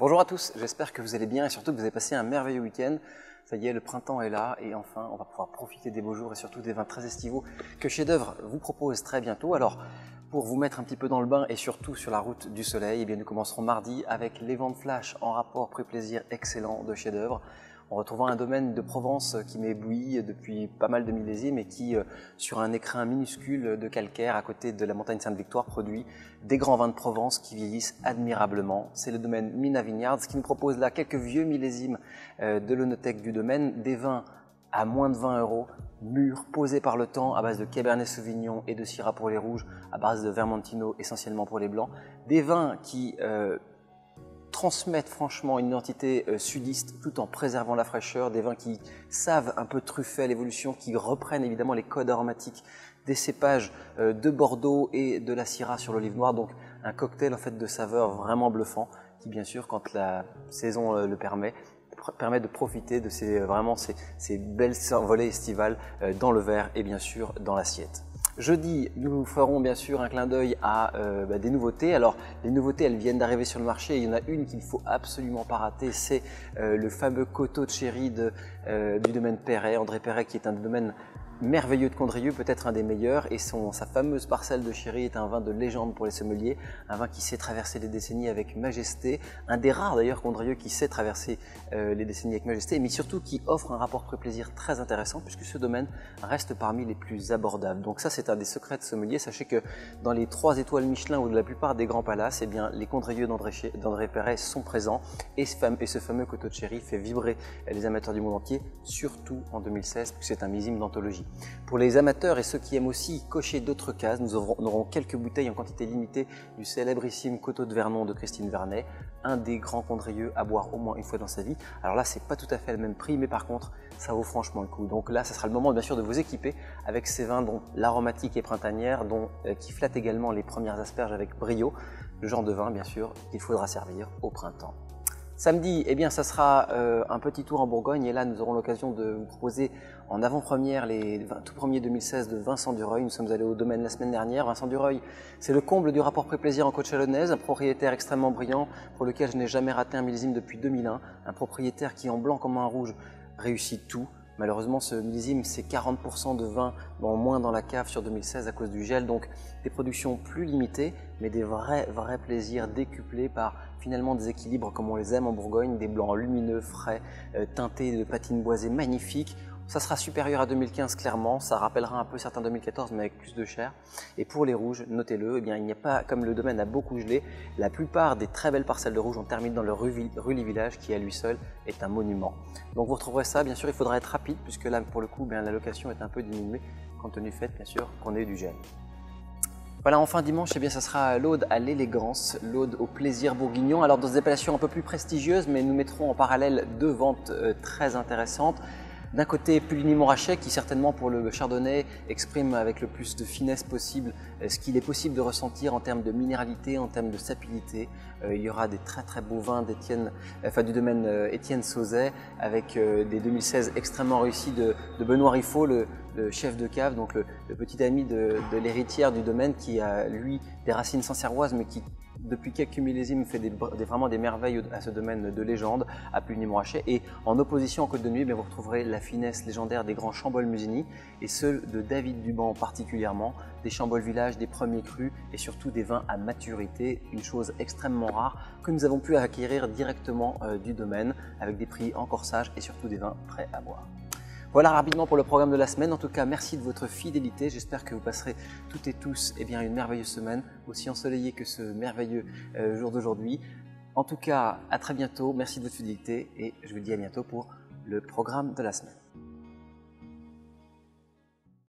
Bonjour à tous, j'espère que vous allez bien et surtout que vous avez passé un merveilleux week-end. Ça y est, le printemps est là et enfin on va pouvoir profiter des beaux jours et surtout des vins très estivaux que Chef d'Œuvre vous propose très bientôt. Alors pour vous mettre un petit peu dans le bain et surtout sur la route du soleil, eh bien, nous commencerons mardi avec les ventes flash en rapport prix-plaisir excellent de Chef d'Œuvre. On retrouvera un domaine de Provence qui m'éblouit depuis pas mal de millésimes et qui, sur un écrin minuscule de calcaire à côté de la montagne Sainte-Victoire, produit des grands vins de Provence qui vieillissent admirablement. C'est le domaine Mina Vineyards qui nous propose là quelques vieux millésimes de l'onothèque du domaine, des vins à moins de 20 €, mûrs, posés par le temps, à base de Cabernet Sauvignon et de Syrah pour les rouges, à base de Vermentino essentiellement pour les blancs. Des vins qui transmettent franchement une identité sudiste tout en préservant la fraîcheur, des vins qui savent un peu truffer à l'évolution, qui reprennent évidemment les codes aromatiques des cépages de Bordeaux et de la Syrah sur l'olive noire, donc un cocktail en fait de saveurs vraiment bluffant qui bien sûr quand la saison le permet de profiter de ces belles envolées estivales dans le verre et bien sûr dans l'assiette. Jeudi, nous ferons bien sûr un clin d'œil à des nouveautés. Alors, les nouveautés, elles viennent d'arriver sur le marché. Il y en a une qu'il ne faut absolument pas rater, c'est le fameux Coteau de Chéri du domaine Perret, André Perret, qui est un domaine merveilleux de Condrieu, peut-être un des meilleurs, et sa fameuse parcelle de Chéri est un vin de légende pour les sommeliers, un vin qui sait traverser les décennies avec majesté, un des rares d'ailleurs Condrieu qui sait traverser les décennies avec majesté, mais surtout qui offre un rapport prix-plaisir très intéressant puisque ce domaine reste parmi les plus abordables. Donc ça c'est un des secrets de sommelier. Sachez que dans les 3 étoiles Michelin ou de la plupart des grands palaces, eh bien, les Condrieu d'André Perret sont présents et ce fameux Coteau de Chéri fait vibrer les amateurs du monde entier, surtout en 2016 puisque c'est un millésime d'anthologie. Pour les amateurs et ceux qui aiment aussi cocher d'autres cases, nous aurons quelques bouteilles en quantité limitée du célébrissime Coteau de Vernon de Christine Vernet, un des grands Condrieu à boire au moins une fois dans sa vie. Alors là, c'est pas tout à fait le même prix, mais par contre, ça vaut franchement le coup. Donc là, ça sera le moment bien sûr de vous équiper avec ces vins dont l'aromatique est printanière, qui flatte également les premières asperges avec brio, le genre de vin bien sûr qu'il faudra servir au printemps. Samedi, eh bien, ça sera un petit tour en Bourgogne et là, nous aurons l'occasion de vous proposer en avant-première les tout premiers 2016 de Vincent Dureuil. Nous sommes allés au domaine la semaine dernière. Vincent Dureuil, c'est le comble du rapport prix-plaisir en Côte-Chalonnaise, un propriétaire extrêmement brillant pour lequel je n'ai jamais raté un millésime depuis 2001, un propriétaire qui en blanc comme en rouge réussit tout. Malheureusement, ce millésime, c'est 40% de vin en moins dans la cave sur 2016 à cause du gel. Donc, des productions plus limitées, mais des vrais plaisirs décuplés par finalement des équilibres comme on les aime en Bourgogne, des blancs lumineux, frais, teintés de patine boisée magnifiques. Ça sera supérieur à 2015 clairement, ça rappellera un peu certains 2014 mais avec plus de chair. Et pour les rouges, notez-le, eh bien, il n'y a pas, comme le domaine a beaucoup gelé, la plupart des très belles parcelles de rouge ont terminé dans le Rully-Village qui à lui seul est un monument. Donc vous retrouverez ça, bien sûr il faudra être rapide puisque là pour le coup bien, la location est un peu diminuée compte tenu du fait bien sûr qu'on ait eu du gel. Voilà, enfin dimanche, eh bien, ça sera l'Aude à l'élégance, l'Aude au plaisir bourguignon. Alors dans des appellations un peu plus prestigieuses, mais nous mettrons en parallèle 2 ventes très intéressantes. D'un côté, Puligny-Montrachet, qui certainement pour le chardonnay exprime avec le plus de finesse possible ce qu'il est possible de ressentir en termes de minéralité, en termes de sapidité. Il y aura des très beaux vins du domaine Étienne Sauzet, avec des 2016 extrêmement réussis de Benoît Riffaut, le chef de cave, donc le petit ami de l'héritière du domaine qui a lui des racines sancerroises mais qui depuis quelques millésimes fait vraiment des merveilles à ce domaine de légende à Puligny-Montrachet. Et en opposition en Côte de Nuit, vous retrouverez la finesse légendaire des grands Chambolle-Musigny et ceux de David Duban particulièrement, des Chambolle-Village, des premiers crus et surtout des vins à maturité, une chose extrêmement rare que nous avons pu acquérir directement du domaine avec des prix en corsage et surtout des vins prêts à boire. Voilà rapidement pour le programme de la semaine. En tout cas, merci de votre fidélité. J'espère que vous passerez toutes et tous une merveilleuse semaine, aussi ensoleillée que ce merveilleux jour d'aujourd'hui. En tout cas, à très bientôt. Merci de votre fidélité et je vous dis à bientôt pour le programme de la semaine.